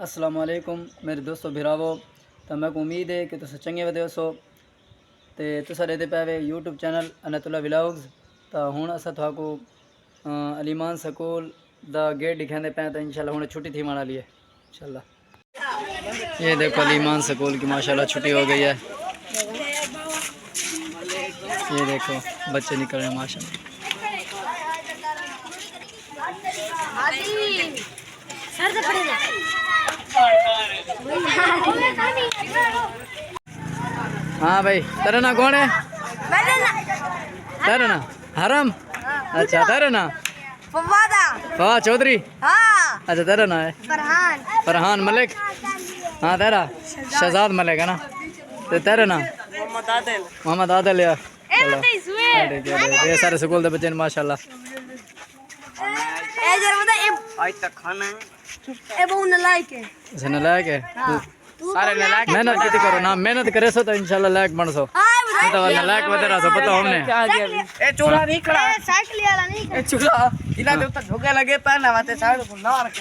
अस्सलाम वालेकुम मेरे दोस्तों भिरावो। तो मैं उम्मीद है कि तुम चंगे वधे सो तो तुसा रहते पे यूट्यूब चैनल अनतुल्ला व्लॉग्स। तो हुण असां तुहाको अलीमान स्कूल दा गेट दिखाते पे। तो इंशाल्लाह हुण छुट्टी थी हमारे लिए इंशाल्लाह। ये देखो अलीमान स्कूल की माशाल्लाह छुट्टी हो गई है। ये देखो बच्चे निकल रहे हैं माशाल्लाह। हाँ भाई तेरा ना कौन है? तेरा ना हरम। अच्छा तेरा ना फवाद चौधरी। अच्छा तेरा ना है फरहान मलिक। हाँ तेरा शहजाद मलिक है ना। तो तेरा ना मोहम्मद आदिल यार। ये सारे स्कूल के बच्चे माशाल्लाह। अच्छा नलायक है। मेहनत कितनी करो ना मेहनत करे सो तो इंशाल्लाह लायक बन सो। तो नलायक वगैरह सो पता हमने। ए चूल्हा नहीं खड़ा साइकिल वाला नहीं ए चूल्हा इला दे तो झोके लगे पैना वाते साइड को ना रखे